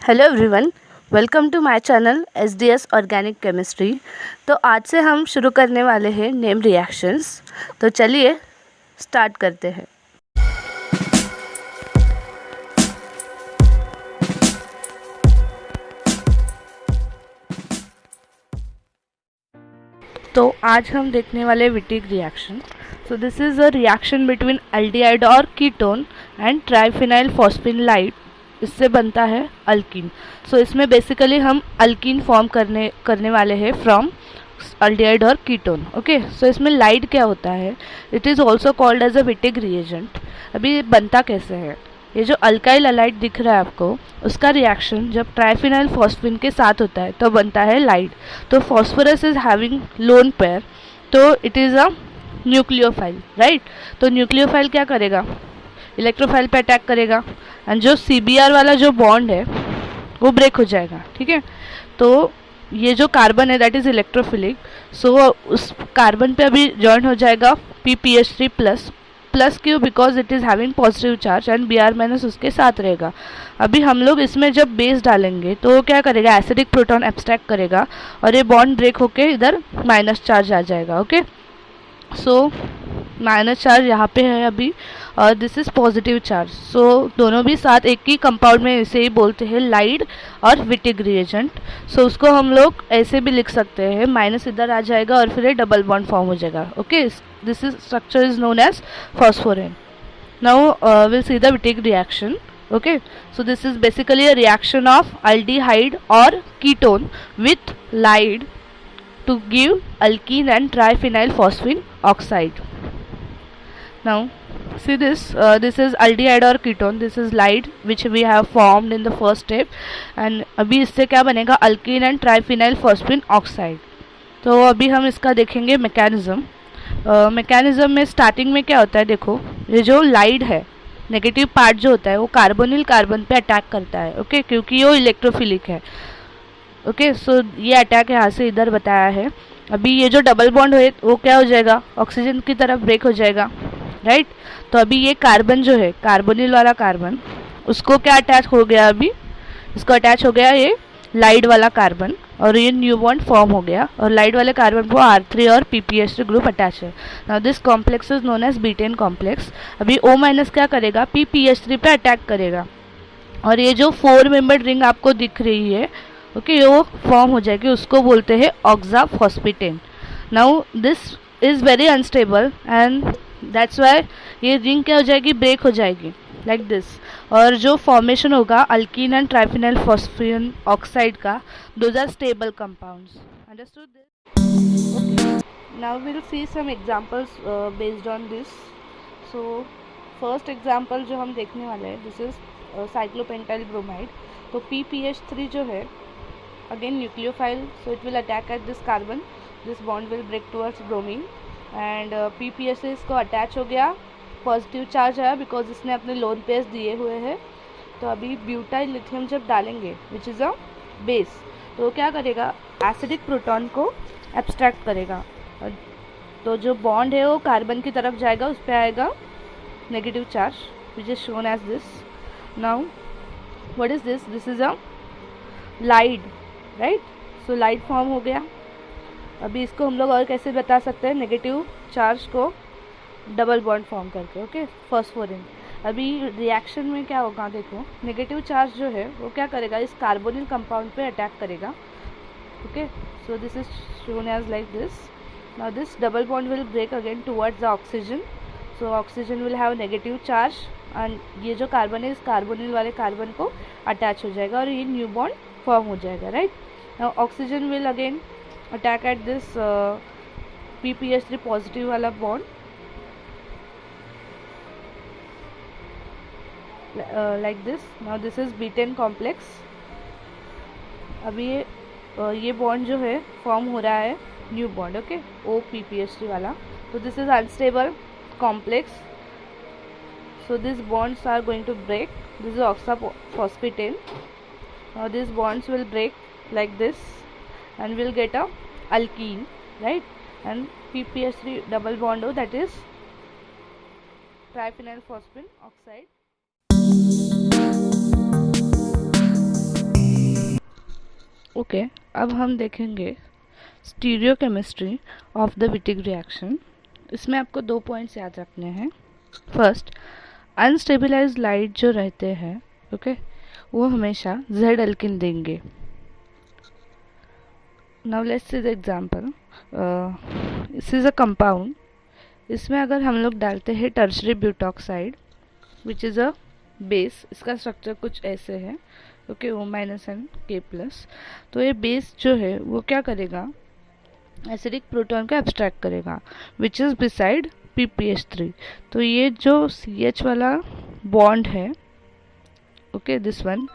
Hello everyone, welcome to my channel SDS organic chemistry. तो आज से हम शुरू करने वाले हैं नेम रिएक्शंस। तो चलिए स्टार्ट करते हैं। तो आज हम देखने वाले Wittig reaction. So this is a reaction between aldehyde और कीटोन एंड ट्राइफिनाइल फॉस्फिनलाइट। इससे बनता है अल्कीन। सो इसमें बेसिकली हम अल्कीन फॉर्म करने वाले हैं फ्रॉम एल्डिहाइड और कीटोन। ओके, सो इसमें लाइड क्या होता है? It is also called as a Wittig reagent. अभी बनता कैसे है? ये जो अल्काइल अलाइड दिख रहा है आपको, उसका रिएक्शन जब ट्राइफिनाइल फॉस्फिन के साथ होता है तो बनता है लाइड। तो phosphorus is having lone pair, तो it is a nucleophile, right. तो न्यूक्लियोफाइल क्या करेगा? इलेक्ट्रोफाइल पे अटैक करेगा एंड जो CBr वाला जो बॉन्ड है वो ब्रेक हो जाएगा, ठीक है। तो ये जो कार्बन है दैट इज़ इलेक्ट्रोफिलिक, सो उस कार्बन पे अभी जॉइन हो जाएगा PPH3 प्लस। प्लस क्यों? Because it is having positive charge and Br minus उसके साथ रहेगा। अभी हम लोग इसमें जब बेस डालेंगे तो वो क्या करेगा? एसिडिक प्रोटॉन एब्स्ट्रैक्ट करेगा और ये बॉन्ड ब्रेक होके इधर माइनस चार्ज आ जाएगा। ओके, सो माइनस चार्ज यहाँ पे है अभी और दिस इज़ पॉजिटिव चार्ज। सो दोनों भी साथ एक ही कंपाउंड में इसे ही बोलते हैं लाइड और विटिक रिएजेंट। सो उसको हम लोग ऐसे भी लिख सकते हैं, माइनस इधर आ जाएगा और फिर ये डबल बॉन्ड फॉर्म हो जाएगा। Okay, this is structure is known as phosphorane. Now will see the Wittig reaction. Okay, so this is basically a reaction of aldehyde or ketone with lide to give alkene and triphenyl phosphine oxide. Now see this, this is aldehyde or ketone, this is lide which we have formed in the first step and अभी इससे क्या बनेगा? alkene and triphenyl phosphine oxide. तो अभी हम इसका देखेंगे mechanism. Mechanism में स्टार्टिंग में क्या होता है, देखो ये जो लाइड है, नेगेटिव पार्ट जो होता है वो कार्बोनिल कार्बन पे अटैक करता है। ओके, क्योंकि वो इलेक्ट्रोफिलिक है। ओके, सो ये अटैक यहाँ से इधर बताया है। अभी ये जो डबल बॉन्ड है वो क्या हो जाएगा? ऑक्सीजन की तरफ ब्रेक हो जाएगा, राइट। तो अभी ये कार्बन जो है, कार्बोनिल वाला कार्बन, उसको क्या अटैच हो गया? अभी इसको अटैच हो गया ये लाइड वाला कार्बन और ये न्यू बॉन्ड फॉर्म हो गया और लाइड वाले कार्बन को R3 और PPH3 ग्रुप अटैच है। Now this complex is known as betaine complex. अभी O माइनस क्या करेगा? PPH3 पे अटैक करेगा और ये जो 4 मेंबर्ड रिंग आपको दिख रही है, ओके, वो फॉर्म हो जाएगी, उसको बोलते हैं oxaphosphetane. Now this is very unstable and that's why ये रिंग क्या हो जाएगी? ब्रेक हो जाएगी लाइक दिस। और जो फॉर्मेशन होगा alkene and triphenyl phosphine oxide का, those are stable compounds. Understood this? Now will see some examples based on this. So first example जो हम देखने वाले हैं, दिस इज साइक्लोपेंटाइल ब्रोमाइड। तो PPH3 जो है again nucleophile, so it will attack at this carbon, this bond will break towards bromine and PPH3 इसको attach हो गया, पॉजिटिव चार्ज आया बिकॉज इसने अपने लोन पेयर्स दिए हुए हैं। तो अभी ब्यूटाइल लिथियम जब डालेंगे विच इज़ अ बेस, तो क्या करेगा? एसिडिक प्रोटॉन को एब्स्ट्रैक्ट करेगा। तो जो बॉन्ड है वो कार्बन की तरफ जाएगा, उस पर आएगा negative charge which is shown as this. Now what is this? This is a ylide, right. So ylide form हो गया। अभी इसको हम लोग और कैसे बता सकते हैं? नेगेटिव चार्ज को डबल बॉन्ड फॉर्म करके। ओके, फॉस्फोरिन। अभी रिएक्शन में क्या होगा? देखो नेगेटिव चार्ज जो है वो क्या करेगा? इस कार्बोनिल कंपाउंड पे अटैक करेगा। Okay, so this is shown as like this. Now this double bond will break again towards the oxygen, so oxygen will have negative charge and ये जो कार्बन है इस कार्बोनिल वाले कार्बन को attach हो जाएगा और ये न्यू बॉन्ड फॉर्म हो जाएगा, right. Now oxygen will again attack at this PPH3 positive वाला bond like this. Now this is butane complex. अभी ये बॉन्ड जो है फॉर्म हो रहा है न्यू बॉन्ड, ओके, OPPH3 वाला। तो this is unstable complex, so these bonds are going to break. This is oxaphosphetane. Now these bonds will break like this and we'll get a alkene, right, and PPH3 double bond O, that is triphenyl phosphine oxide. Okay, अब हम देखेंगे stereochemistry of the Wittig reaction. इसमें आपको 2 points याद रखने हैं। First, unstabilised light जो रहते हैं, ओके, वो हमेशा जेड अल्किन देंगे। Now let's see the example. This is a compound. इसमें अगर हम लोग डालते हैं tertiary butoxide which is a base, इसका स्ट्रक्चर कुछ ऐसे है, ओके, O- एंड K+। तो ये बेस जो है वो क्या करेगा, एसिडिक प्रोटॉन को एब्स्ट्रैक्ट करेगा विच इज़ बिसाइड PPH3। तो ये जो CH वाला बॉन्ड है, ओके, दिस वन,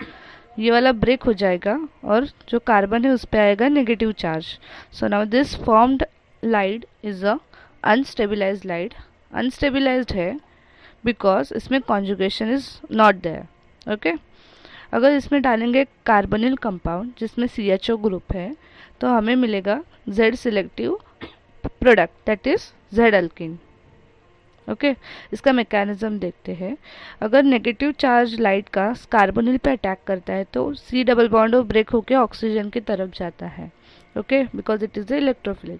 ये वाला ब्रेक हो जाएगा और जो कार्बन है उस पर आएगा negative charge. So now this formed ylide is a unstabilized ylide. Unstabilized है बिकॉज इसमें conjugation is not there. Okay, अगर इसमें डालेंगे कार्बोनिल कंपाउंड जिसमें CHO ग्रुप है तो हमें मिलेगा Z selective product, that is Z alkene. Okay, इसका मैकेनिज्म देखते हैं। अगर नेगेटिव चार्ज लाइट का कार्बोनिल पे अटैक करता है तो C डबल बॉन्ड और ब्रेक होकर ऑक्सीजन की तरफ जाता है, okay, because it is electrophilic.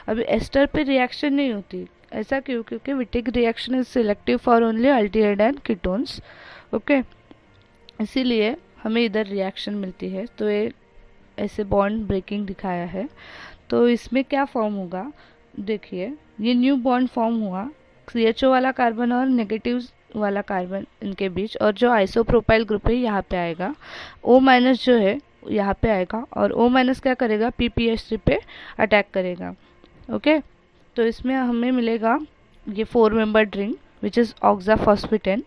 अभी एस्टर पे रिएक्शन नहीं होती, ऐसा क्यों? क्योंकि Wittig reaction is selective for only aldehyde and ketones, okay, इसीलिए हमें इधर रिएक्शन मिलती है। तो ये ऐसे बॉन्ड ब्रेकिंग दिखाया है। तो इसमें क्या फॉर्म होगा, देखिए, ये न्यू बॉन्ड फॉर्म हुआ CHO वाला कार्बन और नेगेटिव वाला कार्बन इनके बीच, और जो आइसोप्रोपाइल ग्रुप है यहाँ पे आएगा, O- जो है यहाँ पे आएगा और O- क्या करेगा, PPH3 पे अटैक करेगा, ओके। तो इसमें हमें मिलेगा ये 4 मेंबर्ड रिंग विच इज़ ऑक्साफॉस्फेटेन।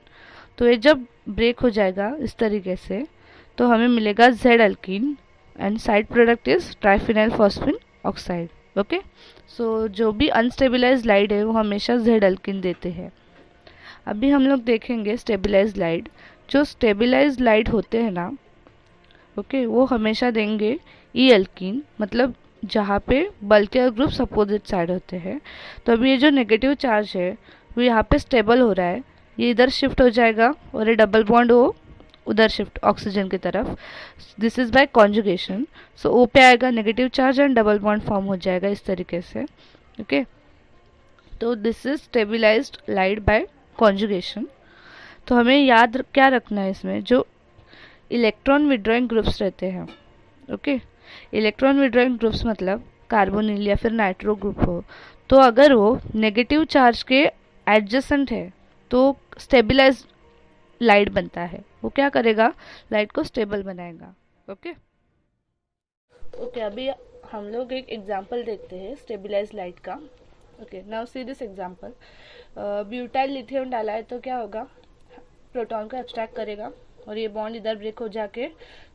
तो ये जब ब्रेक हो जाएगा इस तरीके से तो हमें मिलेगा Z alkene and side product is triphenyl phosphine oxide, okay. So जो भी अनस्टेबलाइज्ड लाइट है वो हमेशा Z अल्कीन देते हैं। अभी हम लोग देखेंगे स्टेबलाइज्ड लाइट। जो स्टेबलाइज्ड लाइट होते हैं ना, ओके, वो हमेशा देंगे E अल्कीन, मतलब जहाँ पे बल्कि ग्रुप्स अपोजिट साइड होते हैं। तो अभी ये जो नेगेटिव चार्ज है वो यहाँ पे स्टेबल हो रहा है, ये इधर शिफ्ट हो जाएगा और ये डबल बॉन्ड वो उधर शिफ्ट ऑक्सीजन की तरफ। This is by conjugation. So O पे आएगा negative charge and double bond form हो जाएगा इस तरीके से, ओके। तो this is stabilized ylide by conjugation. तो हमें याद क्या रखना है, इसमें जो इलेक्ट्रॉन विड्रॉइंग ग्रुप्स रहते हैं, ओके, इलेक्ट्रॉन विड्रॉइंग ग्रुप्स मतलब कार्बोनिल या फिर नाइट्रो ग्रुप हो, तो अगर वो नेगेटिव चार्ज के एडजेसेंट है तो स्टेबलाइज लाइट बनता है। वो क्या करेगा, लाइट को स्टेबल बनाएगा, ओके। ओके, अभी हम लोग एक एग्जांपल देखते हैं स्टेबलाइज लाइट का। Okay, now see this example. Butyl lithium डाला है तो क्या होगा, प्रोटॉन को एब्स्ट्रैक्ट करेगा और ये बॉन्ड इधर ब्रेक हो जाके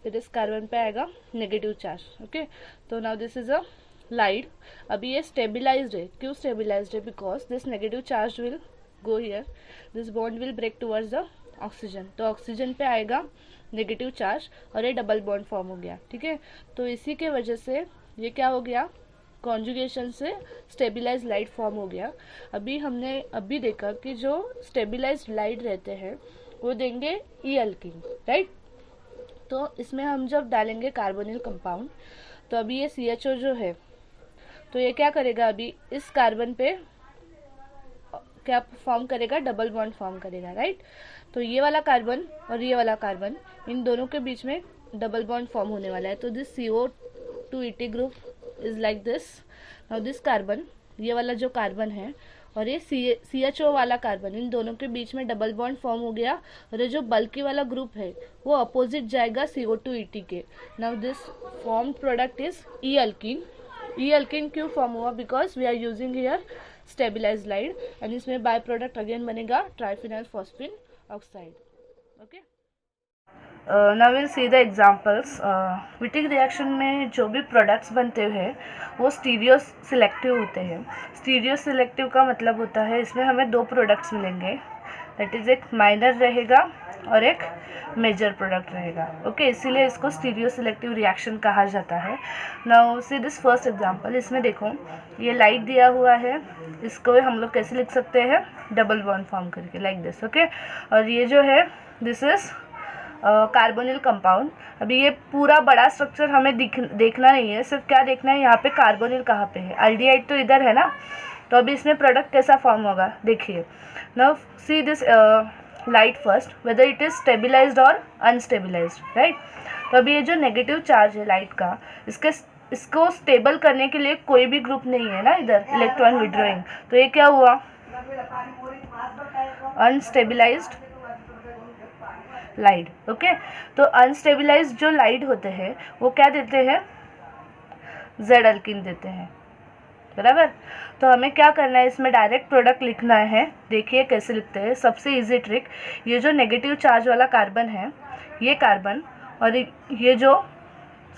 फिर इस कार्बन पे आएगा नेगेटिव चार्ज, ओके। तो now this is a ylide. अभी ये स्टेबलाइज्ड है, क्यों स्टेबलाइज्ड है, because this negative charge will go here, this bond will break towards the oxygen, तो ऑक्सीजन पे आएगा नेगेटिव चार्ज और ये डबल बॉन्ड फॉर्म हो गया, ठीक है। तो इसी के वजह से ये क्या हो गया, कॉन्जुगेशन से स्टेबलाइज लाइट फॉर्म हो गया। अभी हमने अभी देखा कि जो स्टेबलाइज्ड लाइट रहते हैं वो देंगे E अल्कीन, राइट। तो इसमें हम जब डालेंगे कार्बोनिल कंपाउंड तो अभी ये CHO जो है तो ये क्या करेगा, अभी इस कार्बन पे क्या फॉर्म करेगा, डबल बॉन्ड फॉर्म करेगा, राइट। तो ये वाला कार्बन और ये वाला कार्बन, इन दोनों के बीच में डबल बॉन्ड फॉर्म होने वाला है। तो this CO2ET group is like this. Now this carbon, ये वाला जो कार्बन है और ये CHO वाला कार्बन, इन दोनों के बीच में डबल बॉन्ड फॉर्म हो गया और ये जो बल्कि वाला ग्रुप है वो अपोजिट जाएगा CO2ET के। Now this form product is E alkyne. E alkyne क्यों फॉर्म हुआ, because we are using here stabilised light and इसमें बाय प्रोडक्ट अगेन बनेगा triphenyl phosphine oxide, okay. Now will see the examples. Wittig reaction में जो भी products बनते हैं वो स्टीरियो सिलेक्टिव होते हैं। स्टीरियो सिलेक्टिव का मतलब होता है इसमें हमें 2 प्रोडक्ट्स मिलेंगे, दैट इज एक माइनर रहेगा और एक मेजर प्रोडक्ट रहेगा, ओके। इसीलिए इसको स्टीरियो सिलेक्टिव रिएक्शन कहा जाता है। Now see this first example. इसमें देखो ये लाइट दिया हुआ है, इसको हम लोग कैसे लिख सकते हैं, डबल बॉन्ड फॉर्म करके, लाइक दिस, ओके। और ये जो है दिस इज कार्बोनिल कंपाउंड। अभी ये पूरा बड़ा स्ट्रक्चर हमें देखना नहीं है, सिर्फ क्या देखना है यहाँ पे कार्बोनिल कहाँ पे है। एल्डिहाइड तो इधर है ना, तो अभी इसमें प्रोडक्ट कैसा फॉर्म होगा देखिए। Now see this light first, whether it is stabilised और अनस्टेबिलाइज्ड, राइट। तो अभी ये जो नेगेटिव चार्ज है लाइट का, इसको स्टेबल करने के लिए कोई भी ग्रुप नहीं है ना इधर, इलेक्ट्रॉन विड्रॉइंग। तो ये क्या हुआ, अनस्टेबिलाइज्ड लाइट। ओके, तो अनस्टेबिलाइज्ड जो लाइट होते हैं वो क्या देते हैं, जेड अल्किन देते हैं, बराबर। तो हमें क्या करना है, इसमें डायरेक्ट प्रोडक्ट लिखना है। देखिए कैसे लिखते हैं, सबसे इजी ट्रिक, ये जो नेगेटिव चार्ज वाला कार्बन है, ये कार्बन और ये जो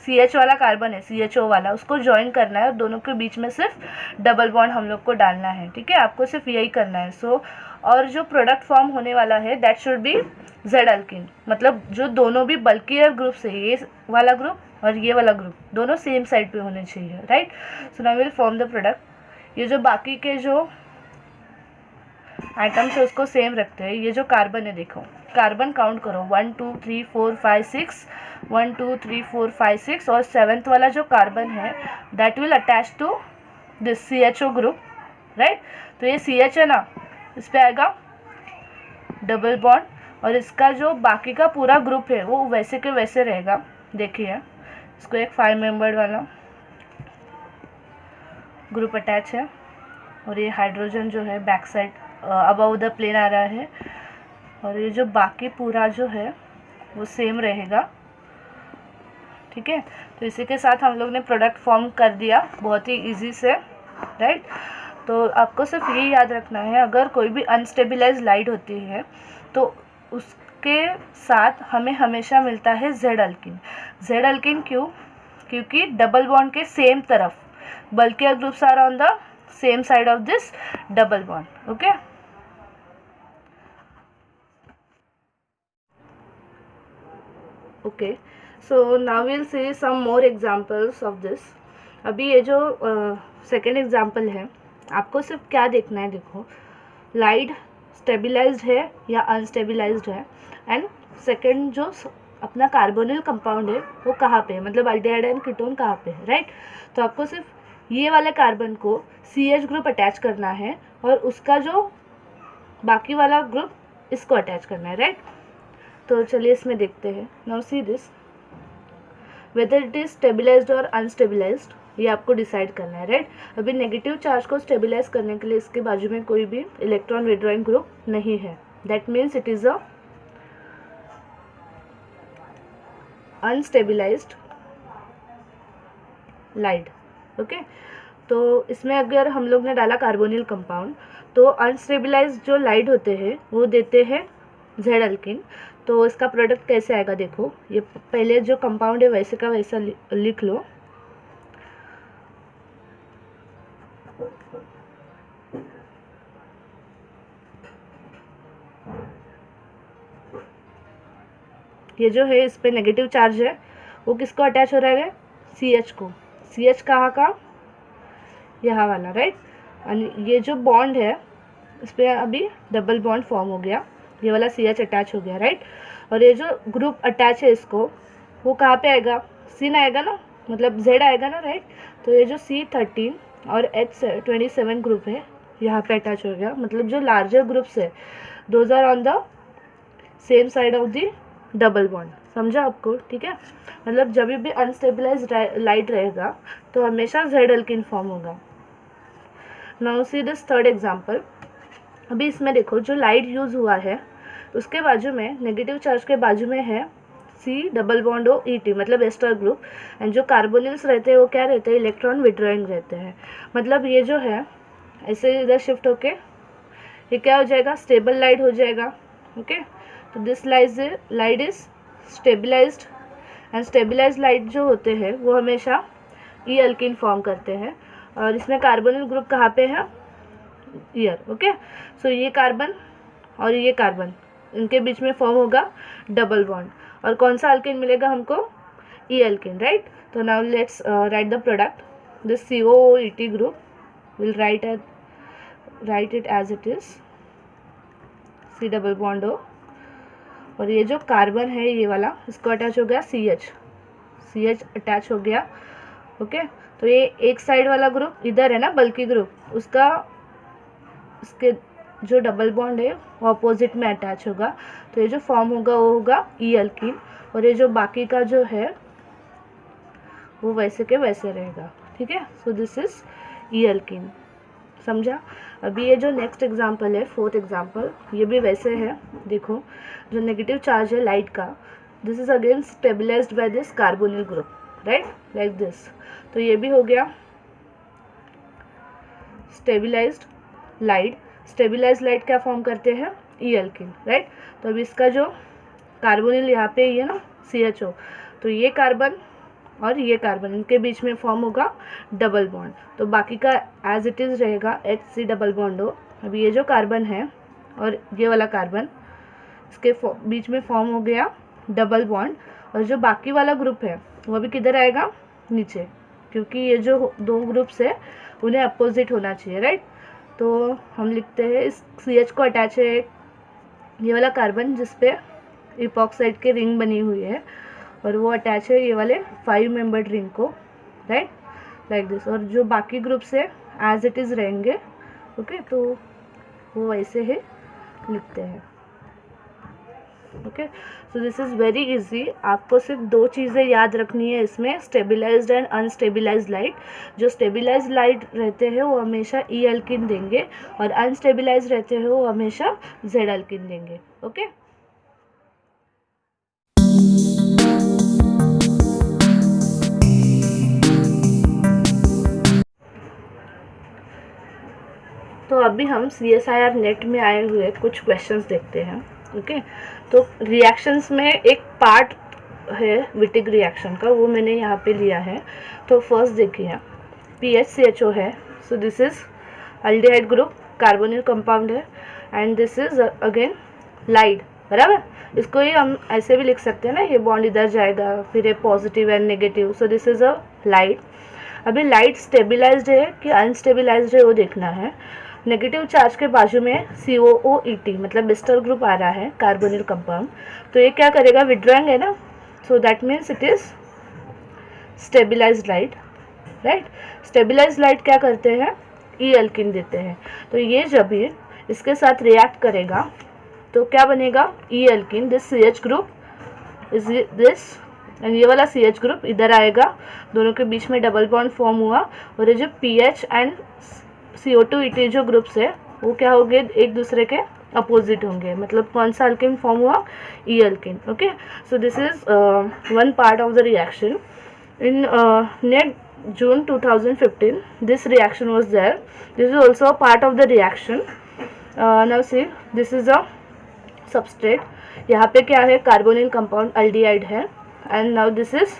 CH वाला कार्बन है, CHO वाला, उसको ज्वाइन करना है और दोनों के बीच में सिर्फ डबल बॉन्ड हम लोग को डालना है, ठीक है। आपको सिर्फ यही करना है। सो और जो प्रोडक्ट फॉर्म होने वाला है that should be Z alkene, मतलब जो दोनों भी बल्कियर ग्रुप्स है, ये वाला ग्रुप और ये वाला ग्रुप, दोनों सेम साइड पे होने चाहिए, right. So now will form the product. ये जो बाकी के जो आइटम्स है उसको सेम रखते हैं। ये जो कार्बन है, देखो कार्बन काउंट करो, 1 2 3 4 5 6, 1 2 3 4 5 6, और 7th वाला जो कार्बन है that will attach to this CHO group, right. तो ये CH है ना, इस पे आएगा डबल बॉन्ड, और इसका जो बाकी का पूरा ग्रुप है वो वैसे के वैसे रहेगा। देखिए इसको एक 5 मेंबर्ड वाला ग्रुप अटैच है, और ये हाइड्रोजन जो है back side above the plane आ रहा है, और ये जो बाकी पूरा जो है वो सेम रहेगा, ठीक है। तो इसी के साथ हम लोग ने प्रोडक्ट फॉर्म कर दिया बहुत ही इजी से, राइट। तो आपको सिर्फ ये याद रखना है, अगर कोई भी अनस्टेबिलाइज लाइट होती है तो उसके साथ हमें हमेशा मिलता है जेड अल्किन। जेड अल्किन क्यों, क्योंकि डबल बॉन्ड के सेम तरफ, बल्कि groups are on the same side of this double bond, okay. Okay, so now will see some more examples of this. अभी ये जो सेकेंड एग्जांपल है, आपको सिर्फ क्या देखना है, देखो लाइट स्टेबिलाइज्ड है या अनस्टेबिलाइज्ड है, एंड सेकेंड जो अपना कार्बोनिल कंपाउंड है वो कहाँ पे है, मतलब एल्डिहाइड एंड कीटोन कहाँ पे है, राइट। तो आपको सिर्फ ये वाले कार्बन को CH ग्रुप अटैच करना है और उसका जो बाकी वाला ग्रुप इसको अटैच करना है, राइट। तो चलिए इसमें देखते हैं। Now see this, whether it is stabilised और अनस्टेबिलाइज्ड, ये आपको डिसाइड करना है, राइट। अभी नेगेटिव चार्ज को स्टेबिलाइज करने के लिए इसके बाजू में कोई भी इलेक्ट्रॉन विड्रॉइंग ग्रुप नहीं है, that means it is a unstabilised ylide, okay. तो इसमें अगर हम लोग ने डाला कार्बोनिल कंपाउंड, तो अनस्टेबिलाइज्ड जो लाइट होते हैं वो देते हैं जेड अल्किन। तो इसका प्रोडक्ट कैसे आएगा, देखो ये पहले जो कंपाउंड है वैसे का वैसा लिख लो। ये जो है इस पे नेगेटिव चार्ज है, वो किसको अटैच हो रहा है, CH को। CH कहाँ का, यहाँ वाला, राइट। और ये जो बॉन्ड है इस पर अभी डबल बॉन्ड फॉर्म हो गया, ये वाला CH अटैच हो गया, राइट। और ये जो ग्रुप अटैच है इसको, वो कहाँ पे आएगा, सिन आएगा ना, मतलब Z आएगा ना, राइट। तो ये जो C13 और H27 ग्रुप है यहाँ पे अटैच हो गया, मतलब जो लार्जर ग्रुप्स है those are on the same side of the double bond, समझा आपको, ठीक है। मतलब जब भी अनस्टेबिलाइज्ड लाइट रहेगा तो हमेशा जेड अल्किन फॉर्म होगा। Now see this third example. अभी इसमें देखो जो लाइट यूज़ हुआ है उसके बाजू में, नेगेटिव चार्ज के बाजू में है C double bond O ET, मतलब एस्टर ग्रुप। एंड जो कार्बोनिल्स रहते हैं वो क्या रहते हैं, इलेक्ट्रॉन विड्रॉइंग रहते हैं। मतलब ये जो है ऐसे इधर शिफ्ट होके ये क्या हो जाएगा, स्टेबल लाइट हो जाएगा, ओके। तो this light is stabilised, and stabilised light जो होते हैं वो हमेशा E अल्किन फॉर्म करते हैं, और इसमें कार्बोनिल ग्रुप कहाँ पे है, ईयर, ओके। सो ये कार्बन और ये कार्बन, इनके बीच में फॉर्म होगा डबल बॉन्ड, और कौन सा अल्किन मिलेगा हमको, E अल्किन, राइट। तो now let's write the product. This COOET group will write it as it is, C double bond O, और ये जो कार्बन है ये वाला, इसको अटैच हो गया सी एच अटैच हो गया। ओके, तो ये एक साइड वाला ग्रुप इधर है ना, बल्कि ग्रुप, उसका इसके जो डबल बॉन्ड है वो अपोजिट में अटैच होगा, तो ये जो फॉर्म होगा वो होगा ई अल्कीन। और ये जो बाकी का जो है वो वैसे के वैसे रहेगा। ठीक है, so this is E alkene. समझा? अभी ये जो नेक्स्ट एग्जांपल है, फोर्थ एग्जांपल, ये भी वैसे है। देखो, जो नेगेटिव चार्ज है लाइट का, this is again stabilised by this carbonyl group, right, like this. तो ये भी हो गया स्टेबलाइज्ड लाइट। स्टेबलाइज्ड लाइट क्या फॉर्म करते हैं? E alkene, right. तो अभी इसका जो कार्बोनिल यहाँ पे ये ना CHO, तो ये कार्बन और ये कार्बन, इनके बीच में फॉर्म होगा डबल बॉन्ड, तो बाकी का एज इट इज़ रहेगा HC डबल बॉन्ड हो। अभी ये जो कार्बन है और ये वाला कार्बन, इसके बीच में फॉर्म हो गया डबल बॉन्ड, और जो बाकी वाला ग्रुप है वो भी किधर आएगा? नीचे, क्योंकि ये जो दो ग्रुप्स है उन्हें अपोजिट होना चाहिए, राइट। तो हम लिखते हैं इस CH को अटैच है ये वाला कार्बन जिसपे इपॉक्साइड की रिंग बनी हुई है, और वो अटैच है ये वाले 5 मेंबर्ड रिंग को, राइट, लाइक दिस। और जो बाकी ग्रुप्स है एज इट इज़ रहेंगे। ओके, तो वो वैसे ही लिखते हैं। Okay, so this is very easy. आपको सिर्फ 2 चीज़ें याद रखनी है इसमें, स्टेबलाइज्ड एंड अनस्टेबलाइज्ड लाइट। जो स्टेबलाइज्ड लाइट रहते हैं वो हमेशा ई अल्कीन देंगे, और अनस्टेबलाइज्ड रहते हैं वो हमेशा जेड अल्कीन देंगे। ओके, तो अभी हम CSIR नेट में आए हुए कुछ क्वेश्चंस देखते हैं। ओके, तो रिएक्शंस में एक पार्ट है विटिक रिएक्शन का, वो मैंने यहाँ पे लिया है। तो फर्स्ट देखिए, PHCHO है, so this is aldehyde group, carbonyl compound है, एंड दिस इज अगेन लाइड, बराबर। इसको ही हम ऐसे भी लिख सकते हैं ना, ये बॉन्ड इधर जाएगा, फिर ये positive and negative, so this is a ylide. अभी लाइट स्टेबलाइज्ड है कि अनस्टेबलाइज्ड है वो देखना है। नेगेटिव चार्ज के बाजू में COOET मतलब बिस्टर ग्रुप आ रहा है, कार्बोनिल कंपाउंड, तो ये क्या करेगा? विड्रॉइंग है ना, so that means it is stabilized ylide, right. Stabilized ylide क्या करते हैं? ई अल्कीन देते हैं। तो ये जब भी इसके साथ रिएक्ट करेगा तो क्या बनेगा? E alkene. This CH group is this, and ये वाला CH ग्रुप इधर आएगा, दोनों के बीच में डबल बॉन्ड फॉर्म हुआ, और ये जो PH एंड CO2ET जो ग्रुप्स है वो क्या होंगे? एक दूसरे के अपोजिट होंगे, मतलब कौन सा अल्कीन फॉर्म हुआ? E alkene. Okay, so this is one part of the reaction in NET June 2015. This reaction was there. This is also a part of the reaction. Now see, this is a substrate. यहाँ पे क्या है? Carbonyl compound aldehyde है, and now this is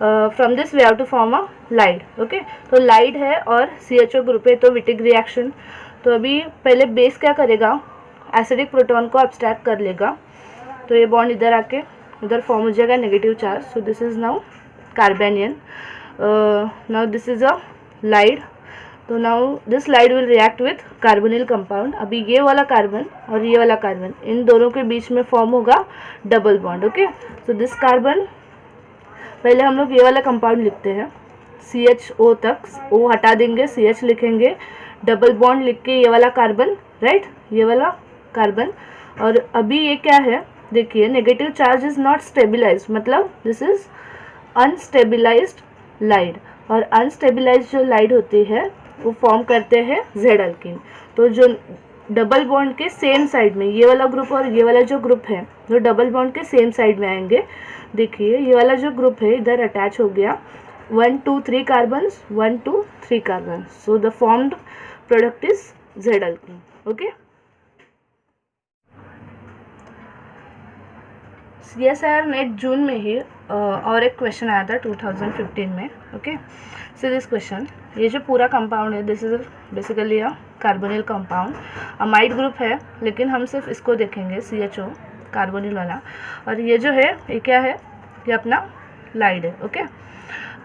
from this we have to form a ylide. Okay, तो ylide है और CHO group है, तो विटिक रिएक्शन। तो अभी पहले बेस क्या करेगा? एसिडिक प्रोटॉन को अब्स्ट्रैक्ट कर लेगा, तो ये बॉन्ड इधर आके उधर फॉर्म हो जाएगा negative charge, so this is now carbanion. Now this is a ylide, तो now this ylide will react with carbonyl compound. अभी ये वाला कार्बन और ये वाला कार्बन, इन दोनों के बीच में फॉर्म होगा double bond. Okay, so this carbon, पहले हम लोग ये वाला कंपाउंड लिखते हैं CHO तक, O हटा देंगे, CH लिखेंगे, डबल बॉन्ड लिख के ये वाला कार्बन, राइट, ये वाला कार्बन। और अभी ये क्या है? देखिए, negative charge is not stabilized, मतलब दिस इज अनस्टेबलाइज्ड लाइड, और अनस्टेबलाइज्ड जो लाइड होती है वो फॉर्म करते हैं जेड अल्कीन। तो जो डबल बॉन्ड के सेम साइड में ये वाला ग्रुप और ये वाला जो ग्रुप है, जो डबल बॉन्ड के सेम साइड में आएंगे। देखिए, ये वाला जो ग्रुप है इधर अटैच हो गया, 1 2 3 carbons, 1 2 3 carbon, so the formed product is Z alkene. Okay, CSIR NET June में ही और एक क्वेश्चन आया था 2015 में। ओके, सो दिस क्वेश्चन, ये जो पूरा कंपाउंड है this is basically a carbonyl compound, amide group है, लेकिन हम सिर्फ इसको देखेंगे CHO कार्बोनिल वाला। और ये जो है ये क्या है? ये अपना लाइड है। ओके,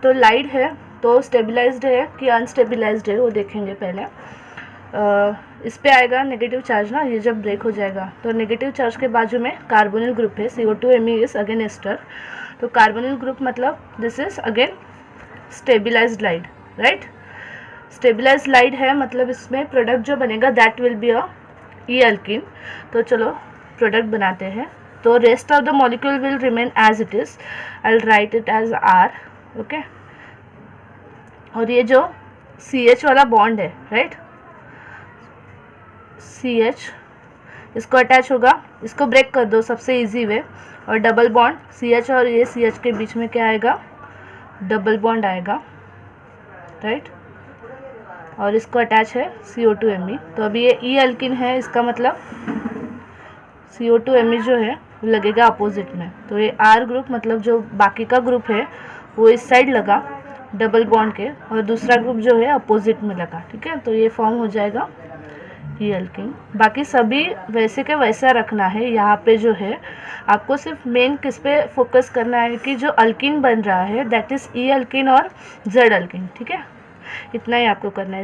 तो लाइड है तो स्टेबलाइज्ड है कि अनस्टेबलाइज्ड है वो देखेंगे पहले। इस पे आएगा नेगेटिव चार्ज ना, ये जब ब्रेक हो जाएगा तो नेगेटिव चार्ज के बाजू में कार्बोनिल ग्रुप है, CO2Me इज अगेन एस्टर। तो कार्बोनिल ग्रुप मतलब this is again stabilised ylide, right. Stabilised ylide है मतलब इसमें प्रोडक्ट जो बनेगा that will be a E alkene. तो चलो प्रोडक्ट बनाते हैं। तो rest of the molecule will remain as it is, I will write it as R, okay. और ये जो CH वाला बॉन्ड है, राइट, CH इसको अटैच होगा, इसको ब्रेक कर दो सबसे इजी वे, और डबल बॉन्ड CH और ये CH के बीच में क्या आएगा, डबल बॉन्ड आएगा, राइट। और इसको अटैच है CO2Me। तो अभी ये ई अल्किन है, इसका मतलब CO2Me जो है वो लगेगा अपोजिट में। तो ये R ग्रुप मतलब जो बाकी का ग्रुप है वो इस साइड लगा डबल बॉन्ड के, और दूसरा ग्रुप जो है अपोजिट में लगा, ठीक है। तो ये फॉर्म हो जाएगा ई अल्किन। बाकी सभी वैसे के वैसा रखना है। यहाँ पे जो है आपको सिर्फ मेन किस पे फोकस करना है कि जो अल्किन बन रहा है दैट इज़ ई अल्किन और जेड अल्किन, ठीक है। इतना ही आपको करना है।